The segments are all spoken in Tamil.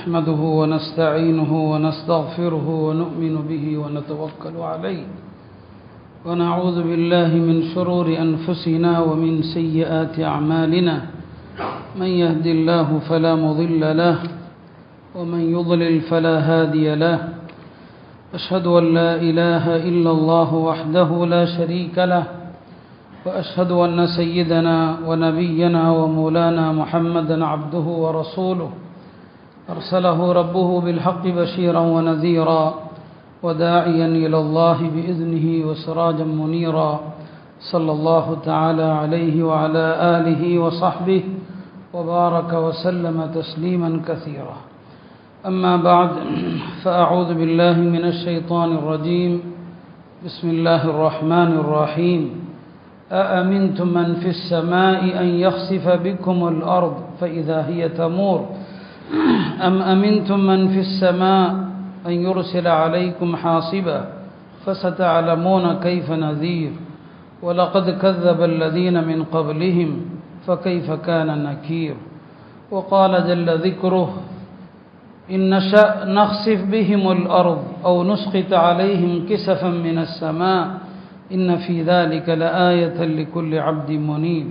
نحمده ونستعينه ونستغفره ونؤمن به ونتوكل عليه ونعوذ بالله من شرور أنفسنا ومن سيئات أعمالنا من يهد الله فلا مضل له ومن يضلل فلا هادي له أشهد أن لا إله إلا الله وحده لا شريك له وأشهد أن سيدنا ونبينا ومولانا محمدا عبده ورسوله أرسله ربه بالحق بشيرا ونذيرا وداعيا إلى الله بإذنه وسراجا منيرا صلى الله تعالى عليه وعلى آله وصحبه وبارك وسلم تسليما كثيرا أما بعد فأعوذ بالله من الشيطان الرجيم بسم الله الرحمن الرحيم أأمنتم من في السماء أن يخسف بكم الأرض فإذا هي تمور أم أمنتم من في السماء أن يرسل عليكم حاصبا فستعلمون كيف نذير ولقد كذب الذين من قبلهم فكيف كان نكير وقال جل ذكره إن نشأ نخسف بهم الأرض أو نسقط عليهم كسفا من السماء إن في ذلك لآية لكل عبد منيب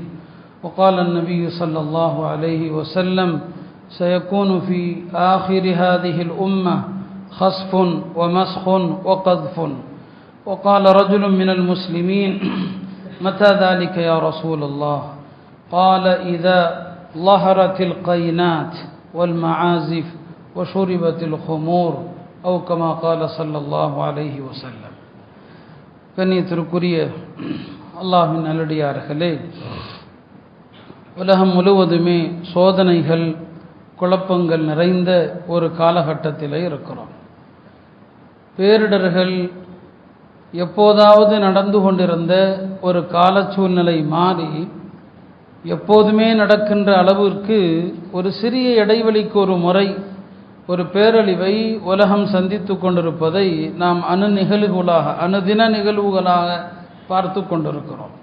وقال النبي صلى الله عليه وسلم سيكون في آخر هذه الأمة خسف ومسخ وقذف وقال رجل من المسلمين متى ذلك يا رسول الله قال إذا ظهرت القينات والمعازف وشربت الخمور أو كما قال صلى الله عليه وسلم கண்ணியத்திற்குரிய அல்லாஹ்வின் நல்லடியார்களே, உலகம் முழுவதுமே சோதனைகள் குழப்பங்கள் நிறைந்த ஒரு காலகட்டத்தில் இருக்கிறோம். பேரிடர்கள் எப்போதாவது நடந்து கொண்டிருந்த ஒரு கால சூழ்நிலை மாறி எப்போதுமே நடக்கின்ற அளவிற்கு ஒரு சிறிய இடைவெளிக்கு ஒரு முறை ஒரு பேரழிவை உலகம் சந்தித்து கொண்டிருப்பதை நாம் அனுதின நிகழ்வுகளாக பார்த்து கொண்டிருக்கிறோம்.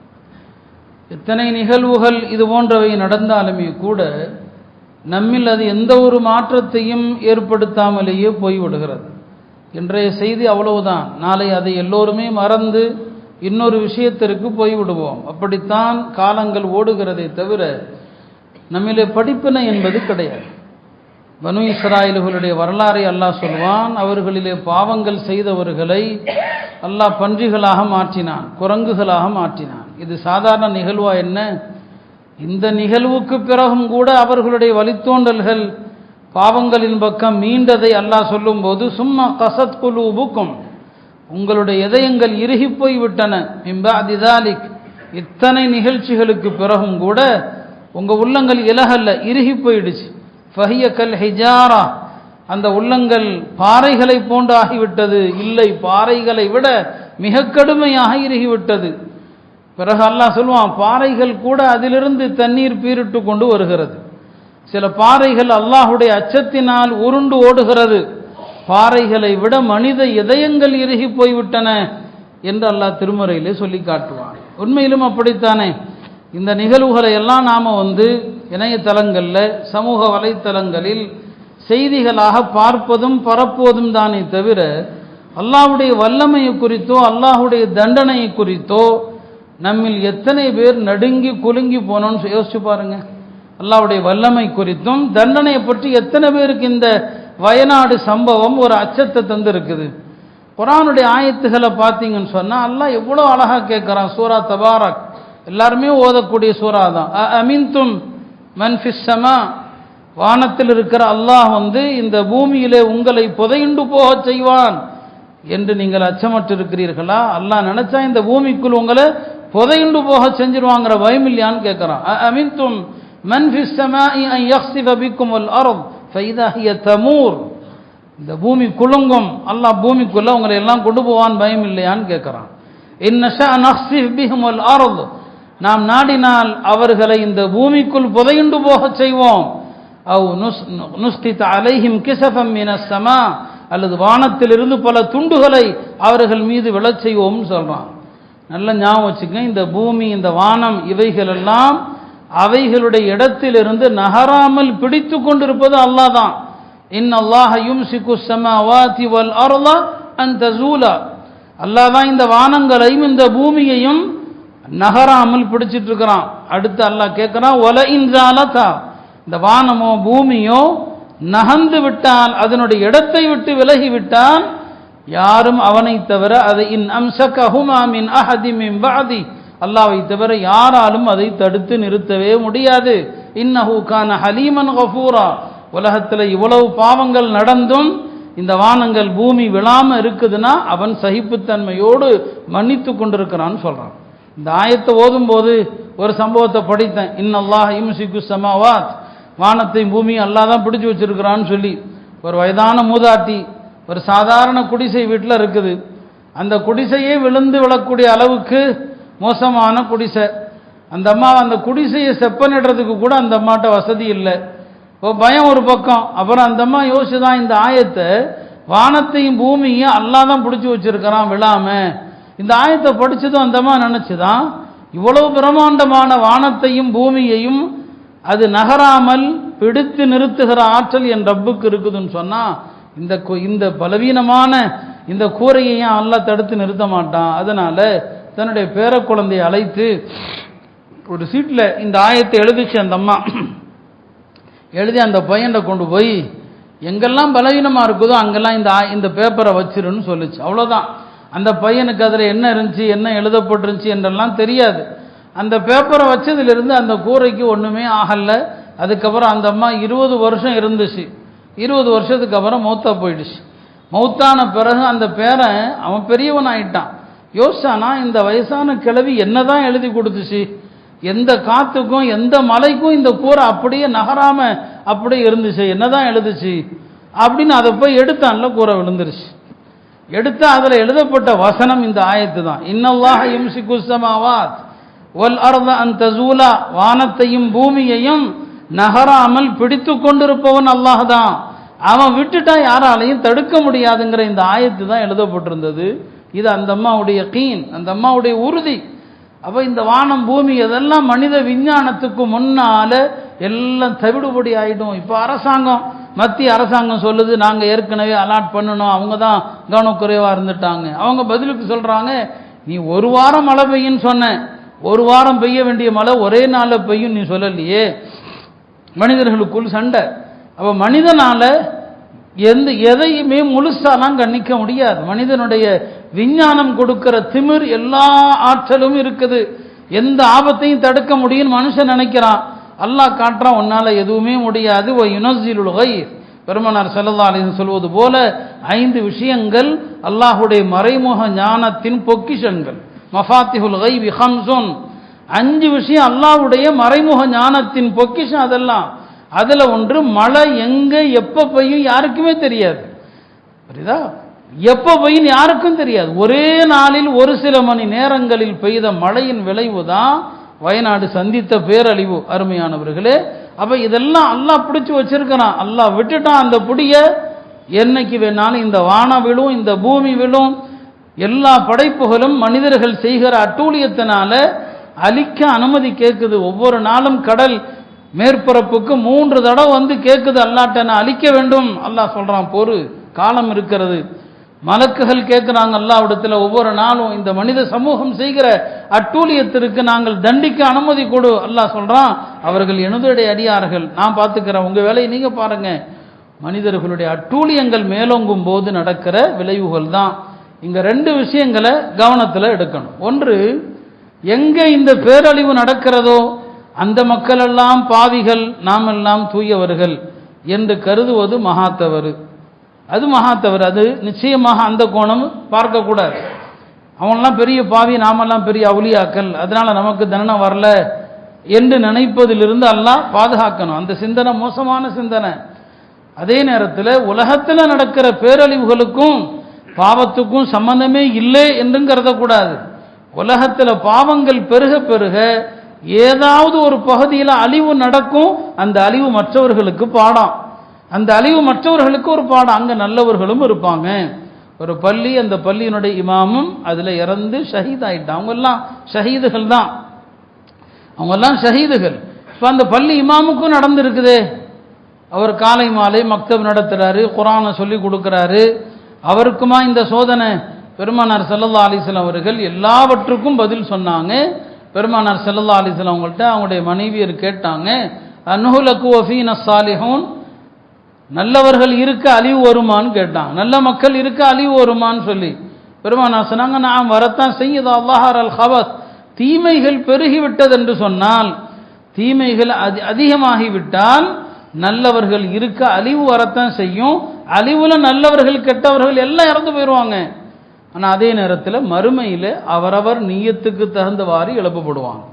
எத்தனை நிகழ்வுகள் இது போன்றவை நடந்தாலுமே கூட நம்மில் அது எந்த ஒரு மாற்றத்தையும் ஏற்படுத்தாமலேயே போய்விடுகிறது. இன்றைய செய்தி அவ்வளவுதான், நாளை அதை எல்லோருமே மறந்து இன்னொரு விஷயத்திற்கு போய்விடுவோம். அப்படித்தான் காலங்கள் ஓடுகிறதே தவிர நம்மிலே படிப்பினை என்பது கிடையாது. பனு இஸ்ராயேலுடைய வரலாறை அல்லாஹ் சொல்வான். அவர்களிலே பாவங்கள் செய்தவர்களை அல்லாஹ் பன்றிகளாக மாற்றினான், குரங்குகளாக மாற்றினான். இது சாதாரண நிகழ்வா என்ன? இந்த நிகழ்வுக்கு பிறகும் கூட அவர்களுடைய வழித்தோன்றல்கள் பாவங்களின் பக்கம் மீண்டதை அல்லாஹ் சொல்லும்போது சும்மா கசத் குலூபுக்கும், உங்களுடைய இதயங்கள் இறுகி போய் விட்டன. இம்பாதிதாலிக், இத்தனை நிகழ்ச்சிகளுக்கு பிறகும் கூட உங்க உள்ளங்கள் இலகல்ல, இறுகி போயிடுச்சு. ஃபஹிய கல் ஹிஜாரா, அந்த உள்ளங்கள் பாறைகளை போன்று ஆகிவிட்டது. இல்லை, பாறைகளை விட மிக கடுமையாக இறுகிவிட்டது. பிறகு அல்லாஹ் சொல்லுவான், பாறைகள் கூட அதிலிருந்து தண்ணீர் பீரிட்டு கொண்டு வருகிறது. சில பாறைகள் அல்லாஹுடைய அச்சத்தினால் உருண்டு ஓடுகிறது. பாறைகளை விட மனித இதயங்கள் இறுகி போய்விட்டன என்று அல்லாஹ் திருமறையிலே சொல்லி காட்டுவான். உண்மையிலும் அப்படித்தானே? இந்த நிகழ்வுகளை எல்லாம் நாம் இணையதளங்களில் சமூக வலைத்தளங்களில் செய்திகளாக பார்ப்பதும் பரப்புவதும் தானே தவிர அல்லாஹ்வுடைய வல்லமையை குறித்தோ அல்லாஹ்வுடைய தண்டனையை குறித்தோ நம்மில் எத்தனை பேர் நடுங்கி குலுங்கி போனோன்னு யோசிச்சு பாருங்க. அல்லாஹ்வுடைய வல்லமை குறித்தும் தண்டனையை பற்றி எத்தனை பேருக்கு இந்த வயநாடு சம்பவம் ஒரு அச்சத்தை தந்திருக்குது. குர்ஆனுடைய ஆயத்துகளை பார்த்தீங்கன்னு சொன்னால் அல்லாஹ் எவ்வளோ அழகாக கேட்குறான். சூரா தபாரக் எல்லாருமே ஓதக்கூடிய சூரா தான். அமின்தும் மன் ஃபிஸ் ஸமா, வானத்தில் இருக்கிற அல்லாஹ் இந்த பூமியிலே உங்களை புதையுண்டு போக செய்வான் என்று நீங்கள் அச்சமற்று இருக்கிறீர்களா? அல்லாஹ் நினைச்சா இந்த பூமிக்குள் உங்களை புதையுண்டு போக செஞ்சிருவாங்கிற பயம் இல்லையான்னு கேட்குறான். அமின்தும் மன் ஃபிஸ் ஸமாஇ அன் யக்ஸிஃப பிக்குமுல் அர்த் ஃபஇதா ஹிய தமூர், இந்த பூமி குலுங்கும், அல்லாஹ் பூமிக்குள்ள உங்களை எல்லாம் கொண்டு போவான் பயம் இல்லையான்னு கேட்குறான். இன் நஷா நக்ஸிஃப் பிஹுமுல் அர்த், நாம் நாடினால் அவர்களை இந்த பூமிக்குள் புதையுண்டு போக செய்வோம். அவ் நுஸ்கித் அலைஹிம் கிஸஃபம் மினஸ் ஸமா, அல்லது வானத்திலிருந்து பல துண்டுகளை அவர்கள் மீது விழச் செய்வோம்னு சொல்றான். நல்ல ஞாபகம் வச்சுக்கங்க, இந்த பூமி இந்த வானம் இவைகளெல்லாம் அவைகளுடைய இடத்திலிருந்து நகராமல் பிடித்து கொண்டிருப்பது அல்லாஹ் தான். இன்னல்லாஹ யும்சிகு ஸமாவாதி வல் அர்த அன் தஸூலா, அல்லாஹ் தான் இந்த வானங்களையும் இந்த பூமியையும் நகராமல் பிடிச்சிட்டு இருக்கிறான். அடுத்து அல்லாஹ் கேட்கிறான், வல இன் ஜாலதா, இந்த வானமோ பூமியோ நகர்ந்து விட்டால், அதனுடைய இடத்தை விட்டு விலகி விட்டால், யாரும் அவனை தவிர அதை இன் அம்சகஹுமா மின் அஹதி மின் பஅதி, அல்லாஹ்வை தவிர யாராலும் அதை தடுத்து நிறுத்தவே முடியாது. இன்னஹு கான ஹலீமன் கஃபூரா, உலகத்தில் இவ்வளவு பாவங்கள் நடந்தும் இந்த வானங்கள் பூமி விழாம இருக்குதுன்னா அவன் சகிப்புத்தன்மையோடு மன்னித்து கொண்டிருக்கிறான்னு சொல்றான். இந்த ஆயத்தை ஓதும் போது ஒரு சம்பவத்தை படித்தேன். இன்னல்லாஹ யும்சிகு ஸமாவாத், வானத்தை பூமி அல்லாஹ் தான் பிடிச்சு வச்சிருக்கிறான்னு சொல்லி. ஒரு வயதான மூதாட்டி ஒரு சாதாரண குடிசை வீட்டில் இருக்குது. அந்த குடிசையே விழுந்து விழக்கூடிய அளவுக்கு மோசமான குடிசை. அந்த அம்மா அந்த குடிசையை செப்பனிடுறதுக்கு கூட அந்த அம்மாட்ட வசதி இல்லை. இப்போ பயம் ஒரு பக்கம். அப்புறம் அந்த அம்மா யோசிச்சுதான் இந்த ஆயத்தை, வானத்தையும் பூமியும் அல்லாஹ் தான் பிடிச்சி வச்சிருக்கிறான் விழாம. இந்த ஆயத்தை படிச்சதும் அந்த அம்மா நினைச்சுதான், இவ்வளவு பிரம்மாண்டமான வானத்தையும் பூமியையும் அது நகராமல் பிடித்து நிறுத்துகிற ஆற்றல் என் ரப்புக்கு இருக்குதுன்னு சொன்னா, இந்த பலவீனமான இந்த கூரையையும் அல்லாஹ் தடுத்து நிறுத்த மாட்டான். அதனால தன்னுடைய பேர குழந்தையை அழைத்து ஒரு சீட்டில் இந்த ஆயத்தை எழுதிச்சு அந்த அம்மா. எழுதி அந்த பையனை கொண்டு போய் எங்கெல்லாம் பலவீனமாக இருக்குதோ அங்கெல்லாம் இந்த பேப்பரை வச்சிருன்னு சொல்லிச்சு. அவ்வளோதான். அந்த பையனுக்கு அதில் என்ன இருந்துச்சு, என்ன எழுதப்பட்டிருந்துச்சு என்றெல்லாம் தெரியாது. அந்த பேப்பரை வச்சதிலிருந்து அந்த கூரைக்கு ஒன்றுமே ஆகல. அதுக்கப்புறம் அந்த அம்மா 20 வருஷம் இருந்துச்சு. 20 வருஷத்துக்கு அப்புறம் மௌத்தா போயிடுச்சு. மௌத்தான பிறகு அந்த பேரன் அவன் பெரியவன் ஆயிட்டான். யோசிச்சானா, இந்த வயசான கிழவி என்னதான் எழுதி கொடுத்துச்சு, எந்த காத்துக்கும் எந்த மலைக்கும் இந்த கூரை அப்படியே நகராம அப்படியே இருந்துச்சு, என்னதான் எழுதுச்சு அப்படின்னு அதை போய் எடுத்தான்ல, கூரை விழுந்துருச்சு. எடுத்து அதில் எழுதப்பட்ட வசனம் இந்த ஆயத்து தான். இன்னல்லாஹ யும்சிகு ஸமாவாத் வல் அர்த அன் தஸூலா, வானத்தையும் பூமியையும் நகராமல் பிடித்து கொண்டிருப்பவன் அல்லாஹ் தான், அவன் விட்டுட்டா யாராலையும் தடுக்க முடியாதுங்கிற இந்த ஆயத்து தான் எழுதப்பட்டிருந்தது. இது அந்த அம்மாவுடைய யகீன், அந்த அம்மாவுடைய உறுதி. அப்போ இந்த வானம் பூமி இதெல்லாம் மனித விஞ்ஞானத்துக்கு முன்னால எல்லாம் தவிடுபடி ஆயிடும். இப்போ அரசாங்கம், மத்திய அரசாங்கம் சொல்லுது நாங்கள் ஏற்கனவே அலாட் பண்ணணும், அவங்க தான் கவனக்குறைவாக இருந்துட்டாங்க. அவங்க பதிலுக்கு சொல்கிறாங்க, நீ ஒரு வாரம் மழை பெய்யுன்னு சொன்ன, ஒரு வாரம் பெய்ய வேண்டிய மழை ஒரே நாளில் பெய்யும் நீ சொல்லலையே. மனிதர்களுக்குள் சண்டை. அப்போ மனிதனால எதையுமே முழுசாலாம் கண்ணிக்க முடியாது. மனிதனுடைய விஞ்ஞானம் கொடுக்கிற திமிர் எல்லா ஆற்றலும் இருக்குது. எந்த ஆபத்தையும் தடுக்க முடியும் மனுஷன் நினைக்கிறான். அல்லாஹ் காட்டுறான், உன்னால எதுவுமே முடியாது. யுனஸ்ஸிலுல் கைஸ், பெருமானார் ஸல்லல்லாஹு அலைஹி வஸல்லம் சொல்வது போல 5 விஷயங்கள் அல்லாஹ்வுடைய மறைமுக ஞானத்தின் பொக்கிஷங்கள். மஃபாத்திஹுல் கைபி ஹம்ஸுன், 5 விஷயம் அல்லாஹ்வுடைய மறைமுக ஞானத்தின் பொக்கிஷம். அதெல்லாம் அதுல ஒன்று, மழை எங்க எப்ப பெய்யும் யாருக்குமே தெரியாது. புரியுதா? எப்ப பெய்யும் யாருக்கும் தெரியாது. ஒரே நாளில் ஒரு சில மணி நேரங்களில் பெய்த மழையின் விளைவு தான் வயநாடு சந்தித்த பேரழிவு. அருமையானவர்களே, அப்ப இதெல்லாம் அல்லாஹ் பிடிச்சு வச்சிருக்கிறான். அல்லாஹ் விட்டுட்டான் அந்த புடிய. என்னைக்கு வேணாலும் இந்த வானம் விழும், இந்த பூமி விழும். எல்லா படைப்புகளும் மனிதர்கள் செய்கிற அட்டூழியத்தினால அழிக்க அனுமதி கேட்குது. ஒவ்வொரு நாளும் கடல் மேற்பரப்புக்கு 3 தடவை வந்து கேட்குது, அல்லாஹ்ட்ட நான் அழிக்க வேண்டும். அல்லாஹ் சொல்றான், பொறு, காலம் இருக்கிறது. மலக்குகள் கேட்குறாங்க அல்லாஹ்விடத்தில் ஒவ்வொரு நாளும், இந்த மனித சமூகம் செய்கிற அட்டூழியத்திற்கு நாங்கள் தண்டிக்க அனுமதி கொடு. அல்லாஹ் சொல்றான், அவர்கள் எனதுடைய அடியார்கள், நான் பார்த்துக்கிறேன், உங்க வேலையை நீங்க பாருங்க. மனிதர்களுடைய அட்டூழியங்கள் மேலோங்கும் போது நடக்கிற விளைவுகள் தான். இங்க 2 விஷயங்களை கவனத்தில் எடுக்கணும். ஒன்று, எங்க இந்த பேரழிவு நடக்கிறதோ அந்த மக்கள் எல்லாம் பாவிகள், நாம் எல்லாம் தூயவர்கள் என்று கருதுவது மகாத்தவறு. அது மகாத்தவறு. அது நிச்சயமாக அந்த கோணம் பார்க்கக்கூடாது. அவனெல்லாம் பெரிய பாவி, நாமெல்லாம் பெரிய அவுலியாக்கள், அதனால நமக்கு தண்டனை வரல என்று நினைப்பதிலிருந்து அல்லாஹ் பாதுகாக்கணும். அந்த சிந்தனை மோசமான சிந்தனை. அதே நேரத்தில் உலகத்தில் நடக்கிற பேரழிவுகளுக்கும் பாவத்துக்கும் சம்பந்தமே இல்லை என்றும் கருதக்கூடாது. உலகத்தில் பாவங்கள் பெருக பெருக ஏதாவது ஒரு பகுதியில் அழிவு நடக்கும். அந்த அழிவு மற்றவர்களுக்கு பாடம், அந்த அழிவு மற்றவர்களுக்கு ஒரு பாடம். அங்கே நல்லவர்களும் இருப்பாங்க. ஒரு பள்ளி, அந்த பள்ளியினுடைய இமாமும் அதில் இறந்து ஷஹீத் ஆயிட்டான். அவங்கெல்லாம் ஷஹீதுகள் தான், அவங்கெல்லாம் ஷஹீதுகள். இப்போ அந்த பள்ளி இமாமுக்கும் நடந்திருக்குதே, அவர் காலை மாலை மக்தப் நடத்துறாரு, குர்ஆனை சொல்லி கொடுக்குறாரு. அவருக்குமா இந்த சோதனை? பெருமானார் ஸல்லல்லாஹு அலைஹி வஸல்லம் அவர்கள் எல்லாவற்றுக்கும் பதில் சொன்னாங்க. பெருமானார் ஸல்லல்லாஹு அலைஹி வஸல்லம் அவங்கள்ட்ட அவங்களுடைய மனைவியர் கேட்டாங்க, அன்ஹுலகு வஃபீன ஸாலிஹூன், நல்லவர்கள் இருக்க அழிவு வருமான்னு கேட்டாங்க. நல்ல மக்கள் இருக்க அழிவு வருமான்னு சொல்லி பெருமானார் சொன்னாங்க, நாம் வரத்தான் செய்யுது. அல்லாஹர் அல் ஹபத், தீமைகள் பெருகிவிட்டது என்று சொன்னால், தீமைகள் அதிகமாகிவிட்டால் நல்லவர்கள் இருக்க அழிவு வரத்தான் செய்யும். அழிவுல நல்லவர்கள் கெட்டவர்கள் எல்லாம் இறந்து போயிடுவாங்க. ஆனால் அதே நேரத்தில் மறுமையில் அவரவர் நீயத்துக்கு தகுந்தவாறு எழுப்பப்படுவாங்க.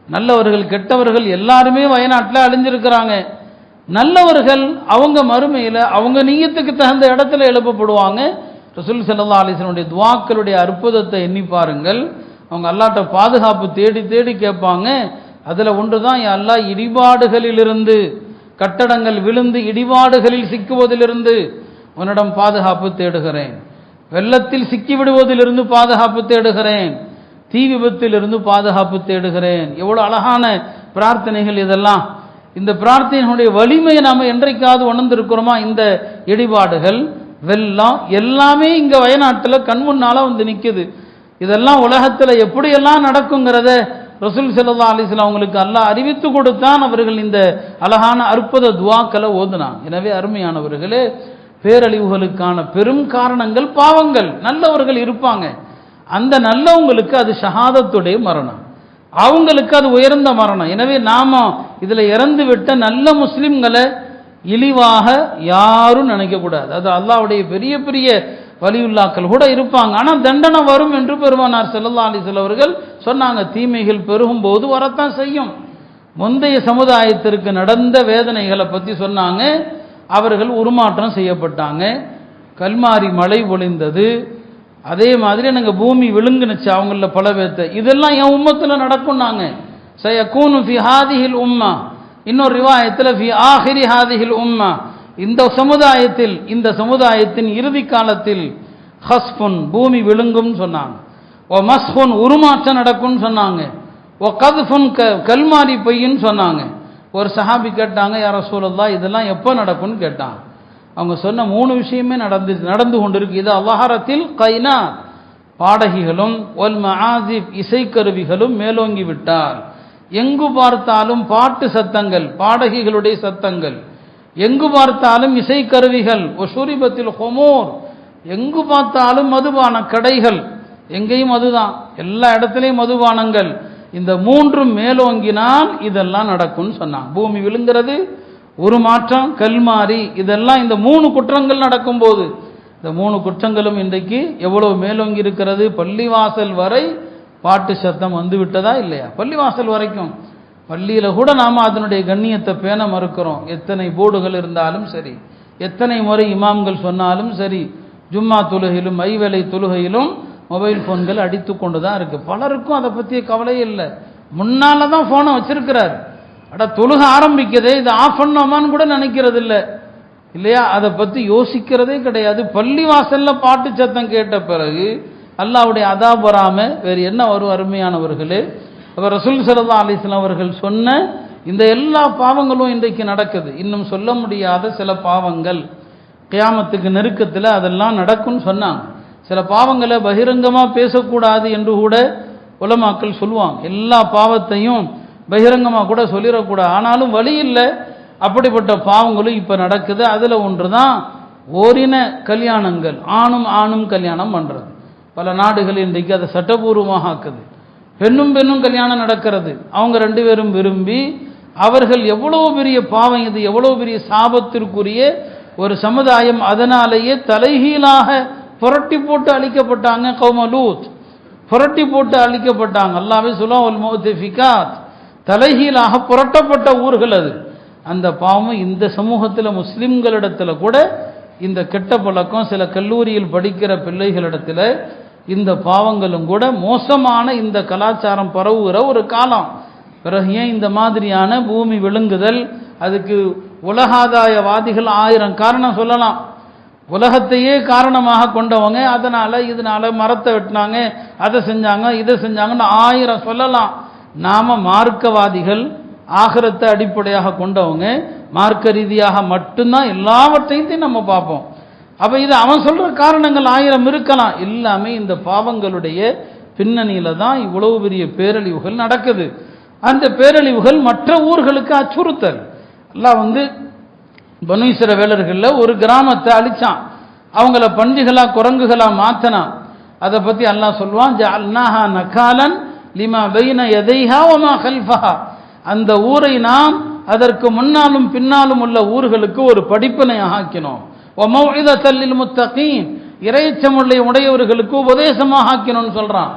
நல்லவர்கள் கெட்டவர்கள் எல்லாருமே வயநாட்டில் அழிஞ்சிருக்கிறாங்க. நல்லவர்கள் அவங்க மறுமையில் அவங்க நீயத்துக்கு தகுந்த இடத்துல எழுப்பப்படுவாங்க. ரசூல் ஸல்லல்லாஹு அலைஹி வஸல்லம் துஆக்களுடைய அற்புதத்தை எண்ணி பாருங்கள். அவங்க அல்லாஹ்ட்ட பாதுகாப்பு தேடி தேடி கேட்பாங்க. அதில் ஒன்று தான், யா அல்லாஹ், இடிபாடுகளிலிருந்து, கட்டடங்கள் விழுந்து இடிபாடுகளில் சிக்குவதிலிருந்து உன்னிடம் பாதுகாப்பு தேடுகிறேன். வெள்ளத்தில் சிக்கிவிடுவதிலிருந்து பாதுகாப்பு தேடுகிறேன். தீ விபத்திலிருந்து பாதுகாப்பு தேடுகிறேன். எவ்வளோ அழகான பிரார்த்தனைகள் இதெல்லாம். இந்த பிரார்த்தனைகளுடைய வலிமையை நாம் என்றைக்காவது உணர்ந்திருக்கிறோமா? இந்த இடிபாடுகள், வெள்ளம் எல்லாமே இங்கே வயநாட்டில் கண்முன்னால வந்து நிற்குது. இதெல்லாம் உலகத்தில் எப்படியெல்லாம் நடக்குங்கிறத ரசூல் ஸல்லல்லாஹு அலைஹி வஸல்லம் அவங்களுக்கு அல்லாஹ் அறிவித்து கொடுத்தான். அவர்கள் இந்த அழகான அற்புத துஆக்களை ஓதுனாங்க. எனவே அருமையானவர்களே, பேரழிவுகளுக்கான பெரும் காரணங்கள் பாவங்கள். நல்லவர்கள் இருப்பாங்க, அந்த நல்லவங்களுக்கு அது ஷஹாதத்துடைய மரணம், அவங்களுக்கு அது உயர்ந்த மரணம். எனவே நாம இதில் இறந்து விட்ட நல்ல முஸ்லிம்களை இழிவாக யாரும் நினைக்கக்கூடாது. அது அல்லாஹ்வுடைய பெரிய பெரிய வலியுல்லாக்கள் கூட இருப்பாங்க. ஆனால் தண்டனை வரும் என்று பெருமானார் ஸல்லல்லாஹு அலைஹி வஸல்லம் அவர்கள் சொன்னாங்க. தீமைகள் பெருகும் போது வரத்தான் செய்யும். முந்தைய சமுதாயத்திற்கு நடந்த வேதனைகளை பற்றி சொன்னாங்க. அவர்கள் உருமாற்றம் செய்யப்பட்டாங்க, கல்மாரி மழை பொழிந்தது, அதே மாதிரி நாங்கள் பூமி விழுங்குனுச்சு அவங்கள பல பேர்த்த. இதெல்லாம் என் உம்மத்தில் நடக்கும்னாங்க. சயகூனு ஃபி ஹாதிஹில் உம்மா, இன்னொரு ரிவாயத்தில் ஃபி ஆஹிரி ஹாதிஹில் உம்மா, இந்த சமுதாயத்தில், இந்த சமுதாயத்தின் இறுதி காலத்தில் ஹஸ்ஃபுன், பூமி விழுங்கும் சொன்னாங்க. ஓ மஸ்ஹுன், உருமாற்றம் நடக்கும்னு சொன்னாங்க. ஓ கத்ஃபுன், கல்மாரி பொய்ன்னு சொன்னாங்க. ஒரு சஹாபி கேட்டாங்க, யா ரசூலல்லாஹ், இதெல்லாம் எப்போ நடக்கும்னு கேட்டாங்க. அவங்க சொன்ன 3 விஷயமே நடந்து கொண்டிருக்கு. இது அல்லாஹரத்தில் கைனா, பாடகிகளும் ஒல் மஆசிப், இசைக்கருவிகளும் மேலோங்கி விட்டால், எங்கு பார்த்தாலும் பாட்டு சத்தங்கள், பாடகிகளுடைய சத்தங்கள், எங்கு பார்த்தாலும் இசைக்கருவிகள், ஒஷுரிபத்தில் ஹுமூர், எங்கு பார்த்தாலும் மதுபான கடைகள், எங்கேயும் மதுதான், எல்லா இடத்துலையும் மதுபானங்கள். இந்த 3 மேலோங்கினால் இதெல்லாம் நடக்கும்னு சொன்னாங்க. பூமி விழுங்கிறது, ஒரு மாற்றம், கல்மாரி, இதெல்லாம் இந்த 3 குற்றங்கள் நடக்கும்போது, இந்த 3 குற்றங்களும் இன்றைக்கு எவ்வளவு மேலோங்கி இருக்கிறது. பள்ளிவாசல் வரை பாட்டு சத்தம் வந்து விட்டதா இல்லையா? பள்ளிவாசல் வரைக்கும். பள்ளியில் கூட நாம் அதனுடைய கண்ணியத்தை பேண மறுக்கிறோம். எத்தனை போர்டுகள் இருந்தாலும் சரி, எத்தனை முறை இமாம்கள் சொன்னாலும் சரி, ஜும்மா தொழுகையிலும் ஐவேளை தொழுகையிலும் மொபைல் ஃபோன்கள் அடித்து கொண்டு தான் இருக்குது. பலருக்கும் அதை பற்றிய கவலையே இல்லை. முன்னால் தான் ஃபோனை வச்சிருக்கிறார். தொழுக ஆரம்பிக்கதே, இதை ஆஃப் பண்ணோமான்னு கூட நினைக்கிறது இல்லை இல்லையா? அதை பற்றி யோசிக்கிறதே கிடையாது. பள்ளி வாசலில் பாட்டு சத்தம் கேட்ட பிறகு அல்லாஹ்வுடைய அதாப் வராம வேறு என்ன வரும்? அருமையானவர்களே, அவர் ரசூல் ஸல்லல்லாஹு அலைஹி வஸல்லம் அவர்கள் சொன்ன இந்த எல்லா பாவங்களும் இன்றைக்கு நடக்குது. இன்னும் சொல்ல முடியாத சில பாவங்கள் கியாமத்துக்கு நெருக்கத்தில் அதெல்லாம் நடக்கும்னு சொன்னாங்க. சில பாவங்களை பகிரங்கமாக பேசக்கூடாது என்று கூட உலமாக்கள் சொல்லுவாங்க. எல்லா பாவத்தையும் பகிரங்கமாக கூட சொல்லிடக்கூடாது. ஆனாலும் வழி இல்லை, அப்படிப்பட்ட பாவங்களும் இப்போ நடக்குது. அதில் ஒன்று தான் ஓரின கல்யாணங்கள், ஆணும் ஆணும் கல்யாணம் பண்ணுறது. பல நாடுகள் இன்றைக்கு அதை சட்டபூர்வமாக ஆக்குது. பெண்ணும் பெண்ணும் கல்யாணம் நடக்கிறது. அவங்க 2 பேரும் விரும்பி, அவர்கள் எவ்வளோ பெரிய பாவம் இது, எவ்வளோ பெரிய சாபத்திற்குரிய ஒரு சமுதாயம். அதனாலேயே தலைகீழாக புரட்டி போட்டு அழிக்கப்பட்டாங்க. கௌம லூத் புரட்டி போட்டு அழிக்கப்பட்டாங்க. அல்லாஹ்வே சுலாவுல் முஃதஃபிகாத், தலைகீழாக புரட்டப்பட்ட ஊர்கள் அது. அந்த பாவம் இந்த சமூகத்தில் முஸ்லிம்களிடத்தில் கூட இந்த கெட்ட பழக்கம், சில கல்லூரியில் படிக்கிற பிள்ளைகளிடத்தில் இந்த பாவங்களும் கூட மோசமான இந்த கலாச்சாரம் பரவுகிற ஒரு காலம். பிறகு ஏன் இந்த மாதிரியான பூமி விழுங்குதல்? அதுக்கு உலகாதாயவாதிகள் 1000 காரணம் சொல்லலாம். உலகத்தையே காரணமாக கொண்டவங்க, அதனால இதனால மரத்தை வெட்டினாங்க, அதை செஞ்சாங்க, இதை செஞ்சாங்கன்னு 1000 சொல்லலாம். நாம மார்க்கவாதிகள், ஆகிரத்தை அடிப்படையாக கொண்டவங்க, மார்க்க ரீதியாக மட்டும்தான் எல்லாவற்றையும் நம்ம பார்ப்போம். அப்ப இது அவன் சொல்ற காரணங்கள் 1000 இருக்கலாம். எல்லாமே இந்த பாவங்களுடைய பின்னணியில தான் இவ்வளவு பெரிய பேரழிவுகள் நடக்குது. அந்த பேரழிவுகள் மற்ற ஊர்களுக்கு அச்சுறுத்தல். அல்லாஹ் பனு இஸ்ரவேலர்கள்ல ஒரு கிராமத்தை அழிச்சான், அவங்கள பன்றிகளா குரங்குகளா மாத்தனான். அதை பத்தி அல்லாஹ் சொல்வான், ஜஅல்நாஹா நகாலன் லிமா பைன யதைஹா வமா கல்ஃபஹா. அந்த ஊரை நாம் அதற்கு முன்னாலும் பின்னாலும் உள்ள ஊர்களுக்கு ஒரு படிப்பினையாக ஆக்கினோம். வமௌஇதத்தல் லில் முத்தகீன், இறைச்சமுள்ள உடையவர்களுக்கு உபதேசமாக ஆக்கினோம்னு சொல்றான்.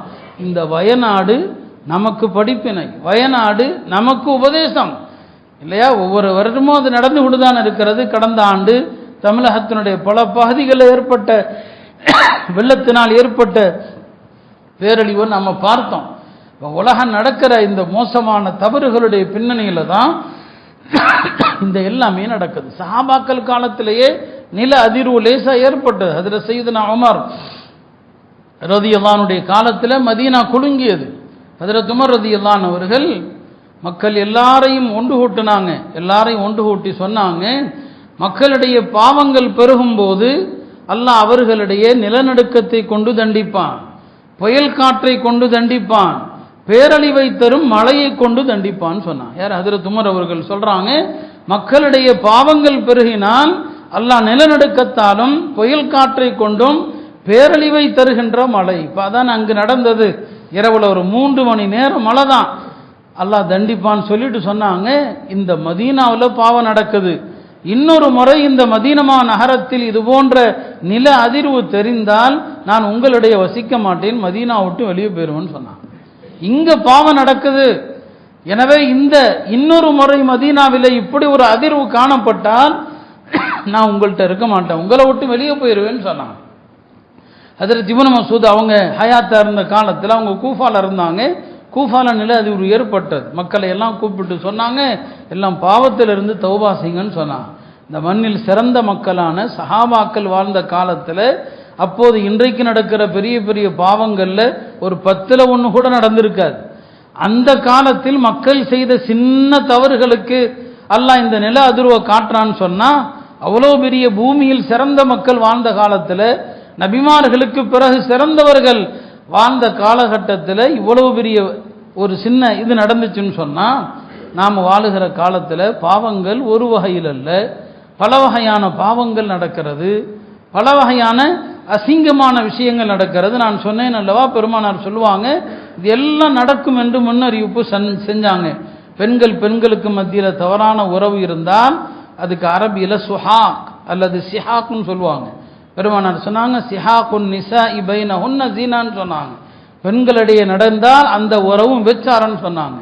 இந்த வயநாடு நமக்கு படிப்பினை, வயநாடு நமக்கு உபதேசம் இல்லையா? ஒவ்வொரு வருடமும் அது நடந்து கொண்டுதான் இருக்கிறது. கடந்த ஆண்டு தமிழகத்தினுடைய பல பகுதிகளில் ஏற்பட்ட வெள்ளத்தினால் ஏற்பட்ட பேரழிவை நம்ம பார்த்தோம். உலகம் நடக்கிற இந்த மோசமான தவறுகளுடைய பின்னணியில தான் இந்த எல்லாமே நடக்குது. சஹாபாக்கள் காலத்திலேயே நில அதிர்வு லேசா ஏற்பட்டது. ஹஜ்ரத் சையதுனா உமர் ரலியல்லாஹு அன்ஹுடைய காலத்தில் மதீனா குலுங்கியது. ஹஜ்ரத் உமர் ரலியல்லாஹு அன்ஹு அவர்கள் மக்கள் எல்லாரையும் ஒன்று கூட்டினாங்க. எல்லாரையும் ஒன்று கூட்டி சொன்னாங்க, மக்களுடைய பாவங்கள் பெருகும் போது அல்லாஹ் அவர்களுடைய நிலநடுக்கத்தை கொண்டு தண்டிப்பான், புயல் காற்றை கொண்டு தண்டிப்பான், பேரழிவை தரும் மழையை கொண்டு தண்டிப்பான்னு சொன்னான். யார்? ஹஜ்ரத் உமர் அவர்கள் சொல்றாங்க, மக்களுடைய பாவங்கள் பெருகினால் அல்லாஹ் நிலநடுக்கத்தாலும் புயல் காற்றை கொண்டும் பேரழிவை தருகின்ற மழை. இப்போ அதான் அங்கு நடந்தது. இரவுல ஒரு 3 மணி நேரம் மழை தான், அல்லாஹ் தண்டிப்பான்னு சொல்லிட்டு சொன்னாங்க. இந்த மதீனாவில் பாவம் நடக்குது, இன்னொரு முறை இந்த மதீனமா நகரத்தில் இது போன்ற நில அதிர்வு தெரிந்தால் நான் உங்களுடைய வசிக்க மாட்டேன், மதீனா விட்டு வெளியே போயிருவேன்னு சொன்னாங்க. இங்க பாவம் நடக்குது, எனவே இந்த இன்னொரு முறை மதீனாவில் இப்படி ஒரு அதிர்வு காணப்பட்டால் நான் உங்கள்கிட்ட இருக்க மாட்டேன், உங்களை விட்டு வெளியே போயிருவேன்னு சொன்னாங்க. ஹஜ்ரத் இப்னு மஸ்ஊத் அவங்க ஹயாத்தா இருந்த காலத்தில் அவங்க கூஃபால இருந்தாங்க. கூஃபால நில அதிர்வு ஏற்பட்டது. மக்களை எல்லாம் கூப்பிட்டு சொன்னாங்க, எல்லாம் பாவத்திலிருந்து தௌபா செய்யுங்கன்னு சொன்னாங்க. இந்த மண்ணில் சிறந்த மக்களான சஹாபாக்கள் வாழ்ந்த காலத்தில் அப்போது இன்றைக்கு நடக்கிற பெரிய பெரிய பாவங்கள்ல ஒரு 10ல் 1 கூட நடந்திருக்காது. அந்த காலத்தில் மக்கள் செய்த சின்ன தவறுகளுக்கு அல்லாஹ் இந்த நில அதிர்வை காட்டுறான்னு சொன்னா, அவ்வளோ பெரிய பூமியில் சிறந்த மக்கள் வாழ்ந்த காலத்தில், நபிமார்களுக்கு பிறகு சிறந்தவர்கள் வாழ்ந்த காலகட்டத்தில் இவ்வளவு பெரிய ஒரு சின்ன இது நடந்துச்சுன்னு சொன்னா, நாம் வாழுகிற காலத்தில் பாவங்கள் ஒரு வகையில் அல்ல, பல வகையான பாவங்கள் நடக்கிறது, பல வகையான அசிங்கமான விஷயங்கள் நடக்கிறது. நான் சொன்னேன் அல்லவா, பெருமானார் சொல்லுவாங்க, இது எல்லாம் நடக்கும் என்று முன்னறிவிப்பு செஞ்சாங்க. பெண்களுக்கு மத்தியில் தவறான உறவு இருந்தால் அதுக்கு அரபியில் சுஹாக் அல்லது சிஹாக்னு சொல்லுவாங்க. பெருமானார் சொன்னாங்க, சிஹாக்குன் நிசாஇ பைனஹுன்ன ஜீனான்னு சொன்னாங்க. பெண்களிடையே நடந்தால் அந்த உறவும் விபச்சாரம்னு சொன்னாங்க.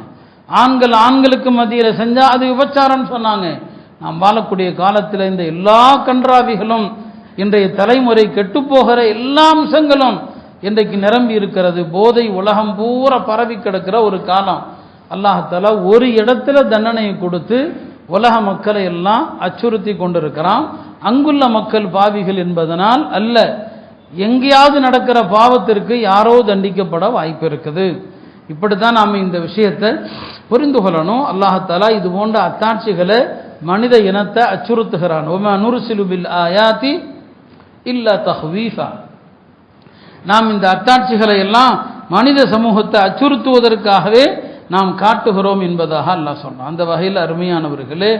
ஆண்களுக்கு மத்தியில் செஞ்சா அது விபச்சாரம்னு சொன்னாங்க. நாம் வாழக்கூடிய காலத்தில் இந்த எல்லா கன்றாவிகளும், இன்றைய தலைமுறை கெட்டுப்போகிற எல்லா அம்சங்களும் இன்றைக்கு நிரம்பி இருக்கிறது. போதை உலகம் பூரா பரவி கிடக்கிற ஒரு காலம். அல்லாஹ் தஆலா ஒரு இடத்துல தண்டனையை கொடுத்து உலக மக்களை எல்லாம் அச்சுறுத்தி கொண்டிருக்கிறான். அங்குள்ள மக்கள் பாவிகள் என்பதனால் அல்ல, எங்கேயாவது நடக்கிற பாவத்திற்கு யாரோ தண்டிக்கப்பட வாய்ப்பு இருக்குது. இப்படித்தான் நாம் இந்த விஷயத்தை புரிந்து கொள்ளணும். அல்லாஹ் தஆலா இது போன்ற அத்தாட்சிகளை மனித இனத்தை அச்சுறுத்துகிறான். வமா நுர்சிலு பில் ஆயாத்தி இல்லா தஹ்வீஃபா. நாம் இந்த அத்தாட்சிகளை எல்லாம் மனித சமூகத்தை அச்சுறுத்துவதற்காகவே நாம் காட்டுகிறோம் என்பதாக அல்லாஹ் சொன்னான். அந்த வகையில் அருமையானவர்களே,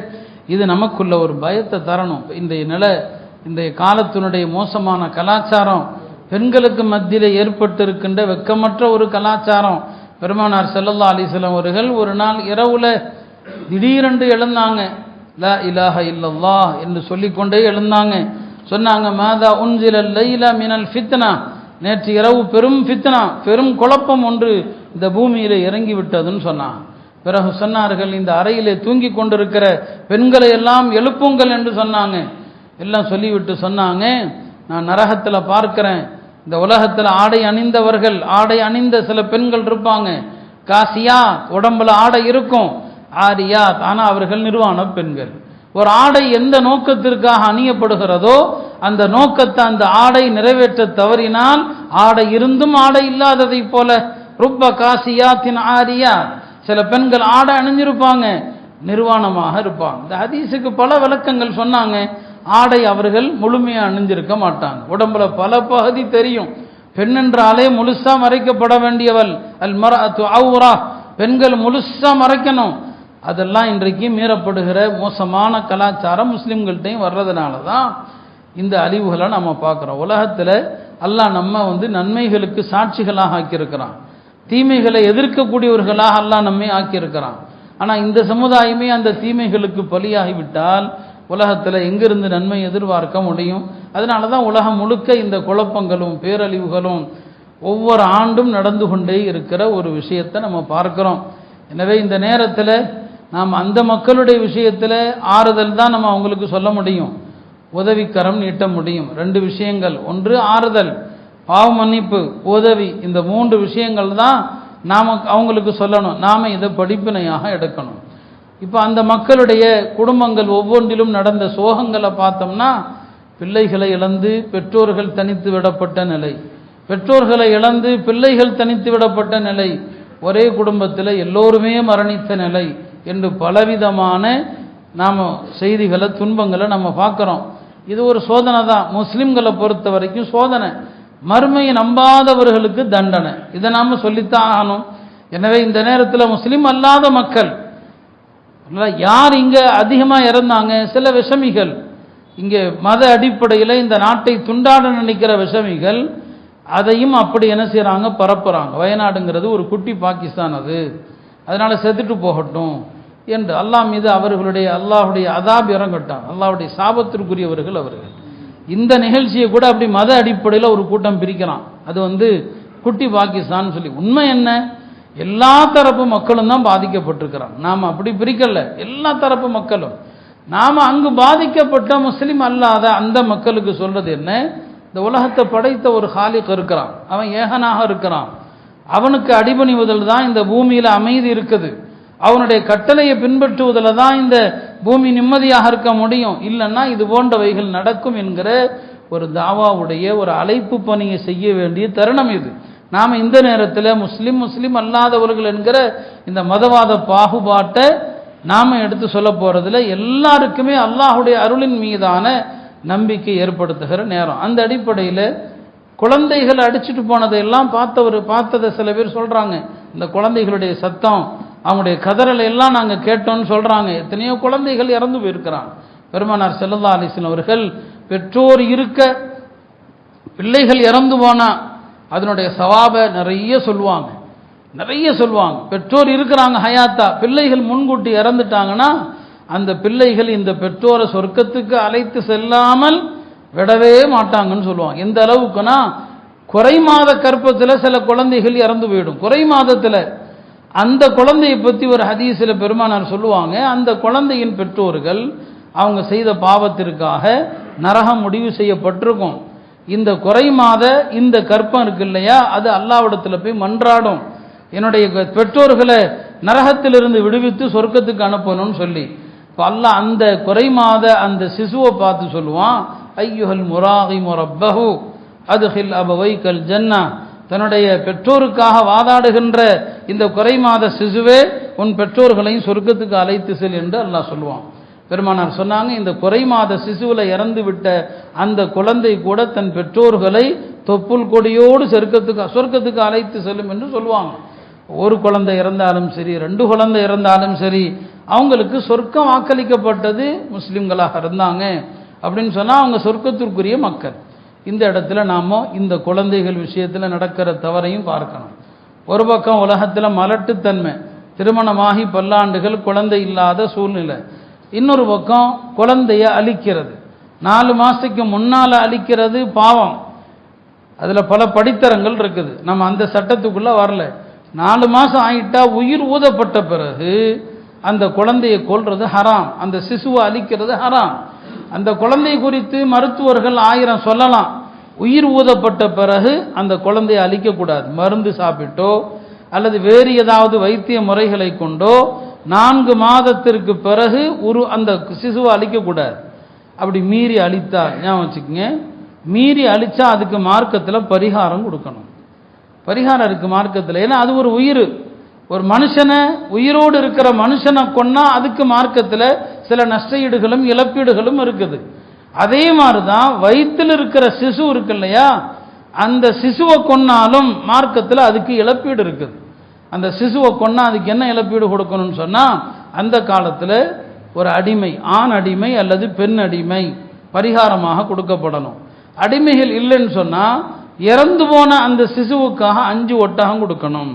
இது நமக்குள்ள ஒரு பயத்தை தரணும். இன்றைய காலத்தினுடைய மோசமான கலாச்சாரம், பெண்களுக்கு மத்தியில் ஏற்பட்டிருக்கின்ற வெட்கமற்ற ஒரு கலாச்சாரம். பெருமானார் ஸல்லல்லாஹு அலைஹி வஸல்லம் அவர்கள் ஒரு நாள் இரவுல திடீரென்று எழுந்தாங்க. லா இலாஹ இல்லல்லாஹ் என்று சொல்லிக்கொண்டே எழுந்தாங்க. சொன்னாங்க, மாதா உன்சிலல் லைலா மினல் ஃபித்னா, நேற்று இரவு பெரும் ஃபித்னா, பெரும் குழப்பம் ஒன்று இந்த பூமியில இறங்கி விட்டதுன்னு சொன்னாங்க. பிறகு சொன்னார்கள், இந்த அறையிலே தூங்கி கொண்டிருக்கிற பெண்களை எல்லாம் எழுப்புங்கள் என்று சொன்னாங்க. எல்லாம் சொல்லிவிட்டு சொன்னாங்க, நான் நரகத்தில் பார்க்கிறேன், இந்த உலகத்தில் ஆடை அணிந்தவர்கள், ஆடை அணிந்த சில பெண்கள் இருப்பாங்க, காசியா உடம்புல ஆடை இருக்கும், ஆரியாத் ஆனால் அவர்கள் நிர்வாண பெண்கள். ஒரு ஆடை எந்த நோக்கத்திற்காக அணியப்படுகிறதோ அந்த நோக்கத்தை அந்த ஆடை நிறைவேற்ற தவறினால் ஆடை இருந்தும் ஆடை இல்லாததை போல ருப்ப காசியாத்தின் ஆரியா, சில பெண்கள் ஆடை அணிஞ்சிருப்பாங்க, நிர்வாணமாக இருப்பாங்க. இந்த ஹதீஸுக்கு பல விளக்கங்கள் சொன்னாங்க. ஆடை அவர்கள் முழுமையாக அணிஞ்சிருக்க மாட்டாங்க. உடம்புல பல பகுதி தெரியும். பெண் என்றாலே முழுசா மறைக்கப்பட வேண்டியவள். அல் மர்அத்து அவ்ரா, பெண்கள் முழுசா மறைக்கணும். அதெல்லாம் இன்றைக்கு மீறப்படுகிற மோசமான கலாச்சாரம் முஸ்லிம்கள்ட்டையும் வர்றதுனால தான் இந்த அழிவுகளை நம்ம பார்க்குறோம். உலகத்தில் அல்லாஹ் நம்ம நன்மைகளுக்கு சாட்சிகளாக ஆக்கியிருக்கிறான், தீமைகளை எதிர்க்கக்கூடியவர்களாக அல்லாஹ் நம்மை ஆக்கியிருக்கிறான். ஆனால் இந்த சமுதாயமே அந்த தீமைகளுக்கு பலியாகிவிட்டால் உலகத்தில் எங்கிருந்து நன்மை எதிர்பார்க்க முடியும்? அதனால தான் உலகம் முழுக்க இந்த குழப்பங்களும் பேரழிவுகளும் ஒவ்வொரு ஆண்டும் நடந்து கொண்டே இருக்கிற ஒரு விஷயத்தை நம்ம பார்க்கிறோம். எனவே இந்த நேரத்தில் நாம் அந்த மக்களுடைய விஷயத்தில் ஆறுதல் தான் நம்ம அவங்களுக்கு சொல்ல முடியும், உதவிக்கரம் நீட்ட முடியும். 2 விஷயங்கள், ஒன்று ஆறுதல், பாவ மன்னிப்பு, உதவி. இந்த 3 விஷயங்கள் தான் நாம் அவங்களுக்கு சொல்லணும். நாம் இதை படிப்பினையாக எடுக்கணும். இப்போ அந்த மக்களுடைய குடும்பங்கள் ஒவ்வொன்றிலும் நடந்த சோகங்களை பார்த்தோம்னா, பிள்ளைகளை இழந்து பெற்றோர்கள் தனித்து விடப்பட்ட நிலை, பெற்றோர்களை இழந்து பிள்ளைகள் தனித்து விடப்பட்ட நிலை, ஒரே குடும்பத்தில் எல்லோருமே மரணித்த நிலை என்று பலவிதமான நாம் செய்திகளை துன்பங்களை நம்ம பார்க்குறோம். இது ஒரு சோதனை தான், முஸ்லிம்களை பொறுத்த வரைக்கும் சோதனை. மறுமையை நம்பாதவர்களுக்கு தண்டனை, இதை நாம் சொல்லித்தான் ஆகணும். எனவே இந்த நேரத்தில் முஸ்லிம் அல்லாத மக்கள் யார் இங்கே அதிகமாக இறந்தாங்க? சில விஷமிகள், இங்கே மத அடிப்படையில் இந்த நாட்டை துண்டாட நினைக்கிற விஷமிகள் அதையும் அப்படி என்ன செய்கிறாங்க, பரப்புகிறாங்க. வயநாடுங்கிறது ஒரு குட்டி பாகிஸ்தான், அதனால செத்துட்டு போகட்டும் என்று அல்லாஹ் மீது அல்லாஹுடைய அதாப் இறங்கட்டான், அல்லாஹுடைய சாபத்திற்குரியவர்கள் அவர்கள். இந்த நிகழ்ச்சியை கூட அப்படி மத அடிப்படையில் ஒரு கூட்டம் பிரிக்கிறான், அது குட்டி பாகிஸ்தான் சொல்லி. உண்மை என்ன? எல்லா தரப்பு மக்களும் தான் பாதிக்கப்பட்டிருக்கிறாங்க. நாம் அப்படி பிரிக்கல, எல்லா தரப்பு மக்களும். நாம் அங்கு பாதிக்கப்பட்ட முஸ்லிம் அல்லாத அந்த மக்களுக்கு சொல்றது என்ன? இந்த உலகத்தை படைத்த ஒரு ஹாலிக் இருக்கிறான், அவன் ஏகனாக இருக்கிறான், அவனுக்கு அடிபணிவதில் தான் இந்த பூமியில் அமைதி இருக்குது, அவனுடைய கட்டளையை பின்பற்றுவதில் தான் இந்த பூமி நிம்மதியாக இருக்க முடியும். இல்லைன்னா இது போன்றவைகள் நடக்கும் என்கிற ஒரு தாவாவுடைய ஒரு அழைப்பு பணியை செய்ய வேண்டிய தருணம் இது. நாம் இந்த நேரத்தில் முஸ்லிம் அல்லாதவர்கள் என்கிற இந்த மதவாத பாகுபாட்டை நாம் எடுத்து சொல்ல போகிறதுல எல்லாருக்குமே அல்லாஹுடைய அருளின் மீதான நம்பிக்கை ஏற்படுத்துகிற நேரம். அந்த அடிப்படையில் குழந்தைகள் அடிச்சுட்டு போனதையெல்லாம் பார்த்ததை சில பேர் சொல்கிறாங்க, இந்த குழந்தைகளுடைய சத்தம், அவங்களுடைய கதறலை எல்லாம் நாங்கள் கேட்டோன்னு சொல்கிறாங்க. எத்தனையோ குழந்தைகள் இறந்து போயிருக்கிறாங்க. பெருமானார் ஸல்லல்லாஹு அலைஹி வஸல்லம் அவர்கள் பெற்றோர் இருக்க பிள்ளைகள் இறந்து போனா அதனுடைய சவாபை நிறைய சொல்லுவாங்க. பெற்றோர் இருக்கிறாங்க ஹயாத்தா, பிள்ளைகள் முன்கூட்டி இறந்துட்டாங்கன்னா அந்த பிள்ளைகள் இந்த பெற்றோரை சொர்க்கத்துக்கு அழைத்து செல்லாமல் விடவே மாட்டாங்கன்னு சொல்லுவாங்க. எந்த அளவுக்குன்னா, குறை மாத கற்பத்தில் சில குழந்தைகள் இறந்து போயிடும். குறை மாதத்தில் அந்த குழந்தையை பற்றி ஒரு ஹதீஸில் பெருமானார் சொல்லுவாங்க, அந்த குழந்தையின் பெற்றோர்கள் அவங்க செய்த பாவத்திற்காக நரகம் முடிவு செய்யப்பட்டிருக்கும். இந்த குறை மாத இந்த கற்பம் இருக்கு இல்லையா, அது அல்லாஹ்விடத்தில் போய் மன்றாடும், என்னுடைய பெற்றோர்களை நரகத்திலிருந்து விடுவித்து சொர்க்கத்துக்கு அனுப்பணும்னு சொல்லி. இப்போ அல்லாஹ் அந்த குறை மாத அந்த சிசுவை பார்த்து சொல்லுவான், ஐயுஹல் முராகிமு ரப்பஹு அதுஹில் அபவைக்கல் ஜன்னா, தன்னுடைய பெற்றோருக்காக வாதாடுகின்ற இந்த குறை மாத சிசுவே உன் பெற்றோர்களையும் சொர்க்கத்துக்கு அழைத்து செல் என்று அல்லாஹ் சொல்லுவான். பெருமானார் சொன்னாங்க, இந்த குறை மாத சிசுவில் இறந்து விட்ட அந்த குழந்தை கூட தன் பெற்றோர்களை தொப்புள் கொடியோடு சொர்க்கத்துக்கு அழைத்து செல்லும் என்று சொல்லுவாங்க. ஒரு குழந்தை இறந்தாலும் சரி, 2 குழந்தை இறந்தாலும் சரி, அவங்களுக்கு சொர்க்கம் வாக்களிக்கப்பட்டது முஸ்லிம்களாக இருந்தாங்க அப்படின்னு சொன்னால் அவங்க சொர்க்கத்திற்குரிய மக்கள். இந்த இடத்துல நாம் இந்த குழந்தைகள் விஷயத்தில் நடக்கிற தவறையும் பார்க்கணும். ஒரு பக்கம் உலகத்தில் மலட்டுத்தன்மை, திருமணமாகி பல்லாண்டுகள் குழந்தை இல்லாத சூழ்நிலை. இன்னொரு பக்கம் குழந்தைய அழிக்கிறது, 4 மாதத்துக்கு முன்னால் அழிக்கிறது பாவம். அதில் பல படித்தரங்கள் இருக்குது, நம்ம அந்த சட்டத்துக்குள்ளே வரல. 4 மாதம் ஆகிட்டா உயிர் ஊதப்பட்ட பிறகு அந்த குழந்தையை கொல்றது ஹராம், அந்த சிசுவை அழிக்கிறது ஹராம். அந்த குழந்தை குறித்து மருத்துவர்கள் 1000 சொல்லலாம், உயிர் ஊதப்பட்ட பிறகு அந்த குழந்தையை அழிக்கக்கூடாது. மருந்து சாப்பிட்டோ அல்லது வேறு ஏதாவது வைத்திய முறைகளை கொண்டோ 4 மாதத்திற்கு பிறகு அந்த சிசுவை அழிக்கக்கூடாது. அப்படி மீறி அழித்தா, ஞாபகம் வச்சுக்கோங்க, மீறி அழித்தா அதுக்கு மார்க்கத்தில் பரிகாரம் கொடுக்கணும். பரிகாரம் இருக்குது மார்க்கத்தில், ஏன்னா அது ஒரு உயிர். ஒரு மனுஷனை, உயிரோடு இருக்கிற மனுஷனை கொன்னா அதுக்கு மார்க்கத்தில் சில நஷ்டஈடுகளும் இழப்பீடுகளும் இருக்குது. அதே மாதிரி தான் வயிற்றில் இருக்கிற சிசு இருக்கு இல்லையா, அந்த சிசுவை கொன்னாலும் மார்க்கத்தில் அதுக்கு இழப்பீடு இருக்குது. அந்த சிசுவை கொன்னா அதுக்கு என்ன இழப்பீடு கொடுக்கணும்னு சொன்னால், அந்த காலத்தில் ஒரு அடிமை, ஆண் அடிமை அல்லது பெண் அடிமை பரிகாரமாக கொடுக்கப்படணும். அடிமைகள் இல்லைன்னு சொன்னால் இறந்து போன அந்த சிசுவுக்காக 5 ஒட்டகம் கொடுக்கணும்,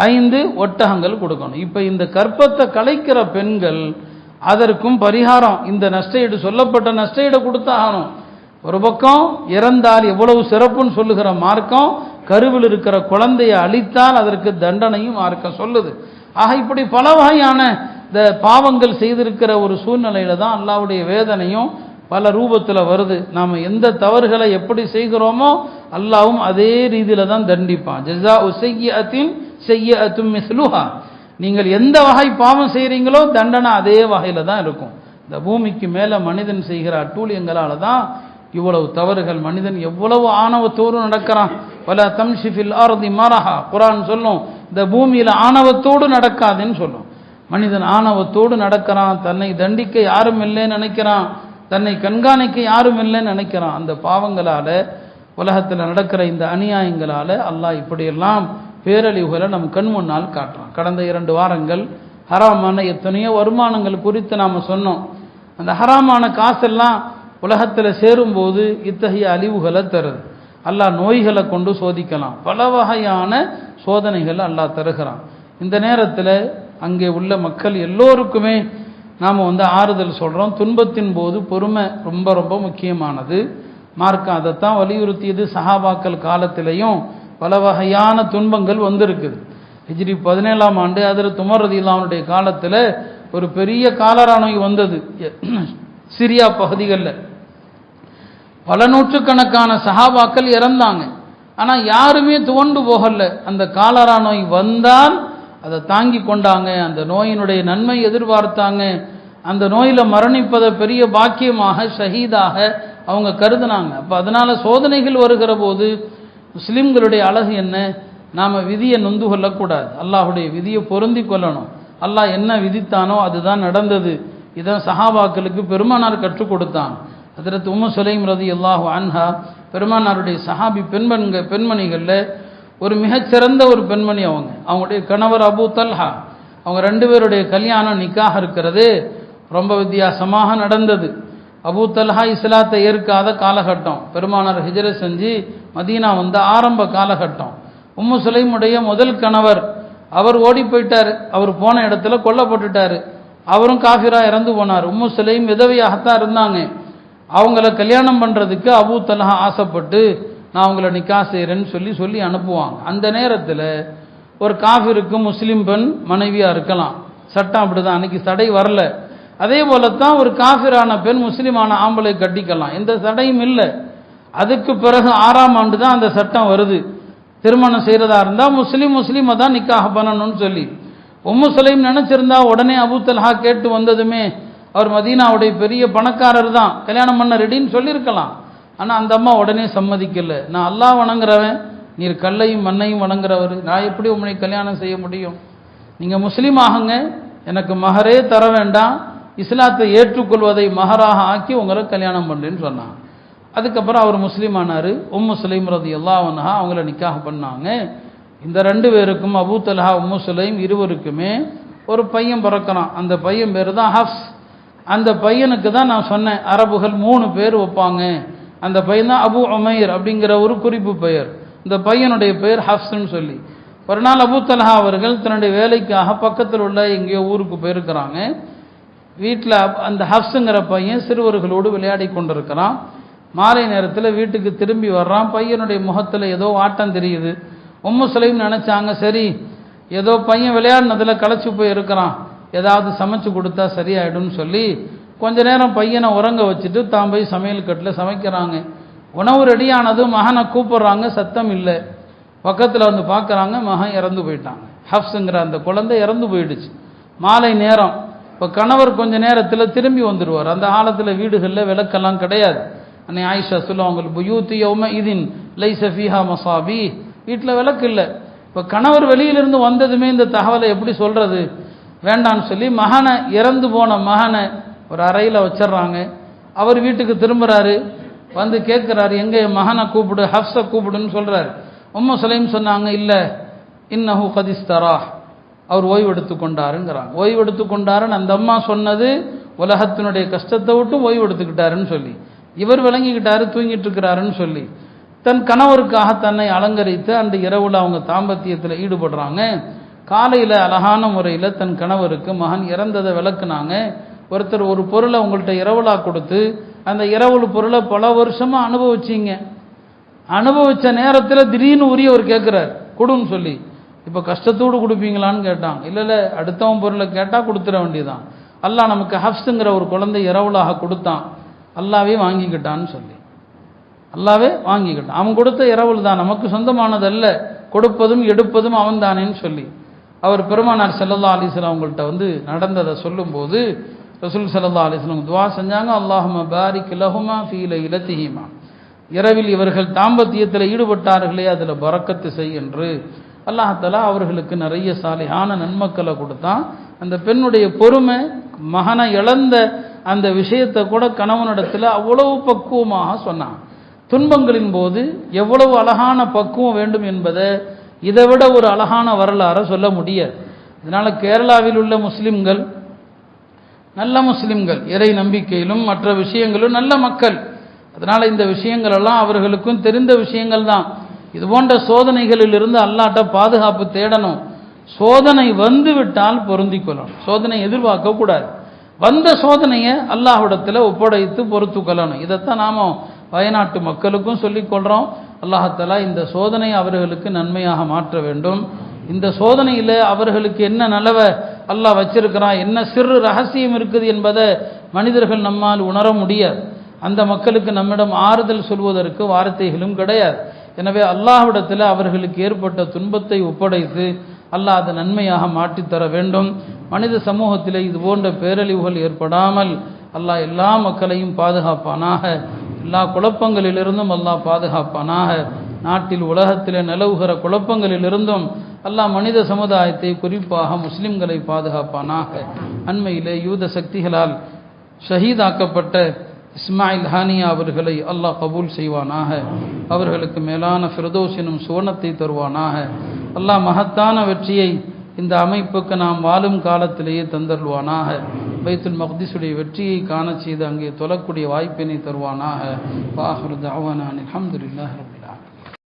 5 ஒட்டகங்கள் கொடுக்கணும். இப்போ இந்த கற்பத்தை கலைக்கிற பெண்கள் அதற்கும் பரிகாரம், இந்த நஷ்டஈடு, சொல்லப்பட்ட நஷ்டஈடு கொடுத்தாகணும். ஒரு பக்கம் இறந்தால் எவ்வளவு சிறப்புன்னு சொல்லுகிற மார்க்கம், கருவில் இருக்கிற குழந்தையை அழித்தால் அதற்கு தண்டனையும் மார்க்கம் சொல்லுது. ஆக இப்படி பல வகையான இந்த பாவங்கள் செய்திருக்கிற ஒரு சூழ்நிலையில தான் அல்லாஹ்வுடைய வேதனையும் பல ரூபத்தில் வருது. நாம் எந்த தவறுகளை எப்படி செய்கிறோமோ அல்லாஹ்வும் அதே ரீதியில தான் தண்டிப்பான். ஜஸாஉ ஸய்யிஅத்தின் ஸய்யிஅத்தும் மிஸ்லுஹா. நீங்கள் எந்த வகை பாவம் செய்கிறீங்களோ தண்டனை அதே வகையில் தான் இருக்கும். இந்த பூமிக்கு மேலே மனிதன் செய்கிற அட்டூழியங்களால தான் இவ்வளவு தவறுகள். மனிதன் எவ்வளவு ஆணவத்தோடு நடக்கிறான். வலா தம்ஷி ஃபில் அர்தி மரஹா, குர்ஆன் சொல்லும், இந்த பூமியில் ஆணவத்தோடு நடக்காதுன்னு சொல்லும். மனிதன் ஆணவத்தோடு நடக்கிறான், தன்னை தண்டிக்க யாரும் இல்லைன்னு நினைக்கிறான், தன்னை கண்காணிக்க யாரும் இல்லைன்னு நினைக்கிறான். அந்த பாவங்களால, உலகத்தில் நடக்கிற இந்த அநியாயங்களால அல்லாஹ் இப்படியெல்லாம் பேரழிவுகளை நம் கண் முன்னால் காட்டுறான். கடந்த 2 வாரங்கள் ஹராமான எத்தனையோ வருமானங்கள் குறித்து நாம் சொன்னோம். அந்த ஹராமான காசெல்லாம் உலகத்தில் சேரும்போது இத்தகைய அழிவுகளை தருது. அல்லாஹ் நோய்களை கொண்டு சோதிக்கலாம், பல வகையான சோதனைகள் அல்லாஹ் தருகிறான். இந்த நேரத்தில் அங்கே உள்ள மக்கள் எல்லோருக்குமே நாம் ஆறுதல் சொல்கிறோம். துன்பத்தின் போது பொறுமை ரொம்ப ரொம்ப முக்கியமானது. மார்க்கம் அதைத்தான் வலியுறுத்தியது. சஹாபாக்கள் காலத்திலையும் பல வகையான துன்பங்கள் வந்திருக்குது. ஹிஜ்ரி 17ஆம் ஆண்டு ஹஜ்ரத் உமர் ரலியல்லாஹு அன்ஹுடைய காலத்தில் ஒரு பெரிய காலரா நோய் வந்தது சிரியா பகுதிகளில். பல நூற்றுக்கணக்கான சஹாபாக்கள் இறந்தாங்க. ஆனால் யாருமே துவண்டு போகல. அந்த காலரா நோய் வந்தால் அதை தாங்கி கொண்டாங்க, அந்த நோயினுடைய நன்மை எதிர்பார்த்தாங்க. அந்த நோயில் மரணிப்பதை பெரிய பாக்கியமாக, ஷஹீதாக அவங்க கருதுனாங்க. அப்போ அதனால் சோதனைகள் வருகிற போது முஸ்லிம்களுடைய அழகு என்ன, நாம் விதியை நொந்து கொள்ளக்கூடாது, அல்லாஹுடைய விதியை பொருந்தி கொள்ளணும். அல்லாஹ் என்ன விதித்தானோ அதுதான் நடந்தது. இதான் சஹாபாக்களுக்கு பெருமானார் கற்றுக் கொடுத்தான். ஹஜ்ரத் உம்மு சுலைம் ரலியல்லாஹு அன்ஹா பெருமானாருடைய சஹாபி பெண்மணிகளில் ஒரு மிகச்சிறந்த ஒரு பெண்மணி. அவங்களுடைய கணவர் அபூ தல்ஹா, அவங்க 2 பேருடைய கல்யாணம் நிக்காஹ் இருக்கிறது ரொம்ப வித்தியாசமாக நடந்தது. அபூ தல்ஹா இஸ்லாத்தை ஏற்காத காலகட்டம், பெருமானார் ஹிஜ்ரத் செஞ்சு மதீனா வந்த ஆரம்ப காலகட்டம். உம்மு சுலைமுடைய முதல் கணவர் அவர் ஓடி போயிட்டார், அவர் போன இடத்துல கொல்லப்பட்டுட்டார், அவரும் காஃபிரா இறந்து போனார். உம்மு சுலைம் விதவையாகத்தான் இருந்தாங்க. அவங்கள கல்யாணம் பண்ணுறதுக்கு அபூ தல்ஹா ஆசைப்பட்டு நான் அவங்கள நிக்கா செய்கிறேன்னு சொல்லி அனுப்புவாங்க. அந்த நேரத்தில் ஒரு காஃபிருக்கு முஸ்லீம் பெண் மனைவியாக இருக்கலாம், சட்டம் அப்படி தான், அன்றைக்கி தடை வரல. அதே போலத்தான் ஒரு காஃபிரான பெண் முஸ்லீமான ஆம்பளை கட்டிக்கலாம், எந்த தடையும் இல்லை. அதுக்கு பிறகு 6ஆம் ஆண்டு தான் அந்த சட்டம் வருது. திருமணம் செய்கிறதா இருந்தால் முஸ்லீமை தான் நிக்காக பண்ணணும்னு சொல்லி. உம்மு சுலைம் நினச்சிருந்தா உடனே அபூ தல்ஹா கேட்டு வந்ததுமே அவர் மதீனாவுடைய பெரிய பணக்காரர் தான், கல்யாணம் பண்ண ரெடின்னு சொல்லியிருக்கலாம். ஆனால் அந்த அம்மா உடனே சம்மதிக்கலை. நான் அல்லாஹ் வணங்குறவன், நீர் கல்லையும் மண்ணையும் வணங்குறவர், நான் எப்படி உங்களை கல்யாணம் செய்ய முடியும்? நீங்கள் முஸ்லீம் ஆகுங்க, எனக்கு மகரே தர வேண்டாம், இஸ்லாத்தை ஏற்றுக்கொள்வதை மகராக ஆக்கி உங்களை கல்யாணம் பண்ணுறேன்னு சொன்னாங்க. அதுக்கப்புறம் அவர் முஸ்லீம் ஆனார். உம்மு சுலைம் ரலியல்லாஹு அன்ஹா அவங்கள நிக்காஹ் பண்ணாங்க. இந்த 2 பேருக்கும் அபூ தல்ஹா உம்மு சுலைம் இருவருக்குமே ஒரு பையன் பிறக்கிறான். அந்த பையன் பேர் தான் ஹஃப்ஸ். அந்த பையனுக்கு தான் நான் சொன்னேன் அரபுகள் 3 பேர் வைப்பாங்க. அந்த பையன் தான் அபு உமைர் அப்படிங்கிற ஒரு குறிப்பு பெயர். இந்த பையனுடைய பெயர் ஹஃப்ஸ்ன்னு சொல்லி. ஒரு நாள் அபூ தல்ஹா அவர்கள் தன்னுடைய வேலைக்காக பக்கத்தில் உள்ள எங்கேயோ ஊருக்கு போயிருக்கிறாங்க. வீட்டில் அந்த ஹஃப்ஸுங்கிற பையன் சிறுவர்களோடு விளையாடி கொண்டிருக்கிறான். மாலை நேரத்தில் வீட்டுக்கு திரும்பி வர்றான். பையனுடைய முகத்தில் ஏதோ ஆட்டம் தெரியுது. உம்மு சுலைம் நினச்சாங்க, சரி ஏதோ பையன் விளையாடினதில் களைச்சி போய் இருக்கிறான், ஏதாவது சமைச்சு கொடுத்தா சரியாயிடும்னு சொல்லி கொஞ்ச நேரம் பையனை உறங்க வச்சுட்டு தான் போய் சமையல் கட்டில் சமைக்கிறாங்க. உணவு ரெடியானதும் மகனை கூப்பிட்றாங்க, சத்தம் இல்லை. பக்கத்தில் வந்து பார்க்குறாங்க, மகன் இறந்து போயிட்டாங்க. ஹஃப்ஸுங்கிற அந்த குழந்தை இறந்து போயிடுச்சு. மாலை நேரம். இப்போ கணவர் கொஞ்ச நேரத்தில் திரும்பி வந்துடுவார். அந்த காலத்தில் வீடுகளில் விளக்கெல்லாம் கிடையாது. அன்னை ஆயிஷா சொல்லுவாங்க, புயூத்தி யௌம இதின் லைஸ ஃபீஹா மசாபி, வீட்டில் விளக்கு இல்லை. இப்போ கணவர் வெளியிலிருந்து வந்ததுமே இந்த தகவலை எப்படி சொல்கிறது வேண்டான்னு சொல்லி மகனை, இறந்து போன மகனை ஒரு அறையில் வச்சிட்றாங்க. அவர் வீட்டுக்கு திரும்புகிறாரு, வந்து கேட்குறாரு, எங்கே என் மகனை கூப்பிடு, ஹப்ஸை கூப்பிடுன்னு சொல்கிறார். உம்மு சுலைம் சொன்னாங்க, இல்லை இன்னஹு கதிஸ்தரா, அவர் ஓய்வு எடுத்து கொண்டாருங்கிறாங்க. ஓய்வு எடுத்து கொண்டாருன்னு அந்த அம்மா சொன்னது உலகத்தினுடைய கஷ்டத்தை விட்டு ஓய்வு எடுத்துக்கிட்டாருன்னு சொல்லி, இவர் விளங்கிக்கிட்டாரு தூங்கிட்டு இருக்கிறாருன்னு சொல்லி தன் கணவருக்காக தன்னை அலங்கரித்து அந்த இரவுல அவங்க தாம்பத்தியத்தில் ஈடுபடுறாங்க. காலையில் அழகான முறையில் தன் கணவருக்கு மகன் இறந்ததை விளக்குனாங்க. ஒருத்தர் ஒரு பொருளை உங்கள்கிட்ட இரவலா கொடுத்து அந்த இரவல் பொருளை பல வருஷமாக அனுபவிச்ச நேரத்தில் திடீர்னு உரியவர் கேட்குறார் கொடுன்னு சொல்லி. இப்போ கஷ்டத்தோடு கொடுப்பீங்களான்னு கேட்டாங்க. இல்லை அடுத்தவன் பொருளை கேட்டால் கொடுத்துட வேண்டியதான். அல்லாஹ் நமக்கு ஹப்ஸுங்கிற ஒரு குழந்தை இரவலாக கொடுத்தான், அல்லாவே வாங்கிக்கிட்டான்னு சொல்லி. அல்லாவே வாங்கிக்கிட்டான். அவன் கொடுத்த இரவல் தான், நமக்கு சொந்தமானதல்ல, கொடுப்பதும் எடுப்பதும் அவன் தானேன்னு சொல்லி அவர் பெருமானார் ஸல்லல்லாஹு அலைஹி வஸல்லம் அவங்கள்ட்ட வந்து நடந்ததை சொல்லும்போது ரசூல் ஸல்லல்லாஹு அலைஹி வஸல்லம் துஆ செஞ்சாங்க, அல்லாஹும்ம பாரிக் லஹுமா ஃபீ லைலத்திஹிமா, இரவில் இவர்கள் தாம்பத்தியத்தில் ஈடுபட்டார்களே அதில் பரக்கத்து செய் என்று அல்லாஹ் தஆலா அவர்களுக்கு நிறைய சாலிஹான நன்மக்களை கொடுத்தான். அந்த பெண்ணுடைய பொறுமை, மகனை இழந்த அந்த விஷயத்தை கூட கணவனிடத்தில் அவ்வளவு பக்குவமாக சொன்னான். துன்பங்களின் போது எவ்வளவு அழகான பக்குவம் வேண்டும் என்பதை இதை விட ஒரு அழகான வரலாறை சொல்ல முடியாது. இதனால் கேரளாவில் உள்ள முஸ்லிம்கள் நல்ல முஸ்லிம்கள், இறை நம்பிக்கையிலும் மற்ற விஷயங்களும் நல்ல மக்கள். அதனால் இந்த விஷயங்கள் எல்லாம் அவர்களுக்கும் தெரிந்த விஷயங்கள் தான். இது போன்ற சோதனைகளிலிருந்து அல்லாஹ்ட்ட பாதுகாப்பு தேடணும். சோதனை வந்து விட்டால் பொருந்திக் கொள்ளணும், சோதனை எதிர்பார்க்க கூடாது. வந்த சோதனையை அல்லாஹ்விடத்தில் ஒப்படைத்து பொறுத்து கொள்ளணும். இதைத்தான் நாம வயநாட்டு மக்களுக்கும் சொல்லிக் கொள்கிறோம். அல்லாஹ் தஆலா இந்த சோதனை அவர்களுக்கு நன்மையாக மாற்ற வேண்டும். இந்த சோதனையில் அவர்களுக்கு என்ன நலவை அல்லாஹ் வச்சிருக்கிறான், என்ன சிறு ரகசியம் இருக்குது என்பதை மனிதர்கள் நம்மால் உணர முடியாது. அந்த மக்களுக்கு நம்மிடம் ஆறுதல் சொல்வதற்கு வார்த்தைகளும் கிடையாது. எனவே அல்லாஹ்விடத்தில் அவர்களுக்கு ஏற்பட்ட துன்பத்தை ஒப்படைத்து அல்லாஹ் அதை நன்மையாக மாற்றித்தர வேண்டும். மனித சமூகத்தில் இது போன்ற பேரழிவுகள் ஏற்படாமல் அல்லாஹ் எல்லா மக்களையும் பாதுகாப்பானாக. எல்லா குழப்பங்களிலிருந்தும் அல்லாஹ் பாதுகாப்பானாக. நாட்டில் உலகத்தில் நிலவுகிற குழப்பங்களிலிருந்தும் அல்லாஹ் மனித சமுதாயத்தை குறிப்பாக முஸ்லிம்களை பாதுகாப்பானாக. அண்மையிலே யூத சக்திகளால் ஷஹீதாக்கப்பட்ட இஸ்மாயில் ஹானியா அவர்களை அல்லாஹ் கபூல் செய்வானாக. அவர்களுக்கு மேலான ஃபிர்தௌஸ் எனும் சுவனத்தை தருவானாக. அல்லாஹ் மகத்தான வெற்றியை இந்த அமைப்புக்கு நாம் வாழும் காலத்திலேயே தந்தருவானாக. பைத்துல் மக்திஸுடைய வெற்றியை காண செய்து அங்கே தொழக்கூடிய வாய்ப்பினை தருவானாக. வாஹிரு தஅவானா அல்ஹம்துலில்லாஹி ரப்பில்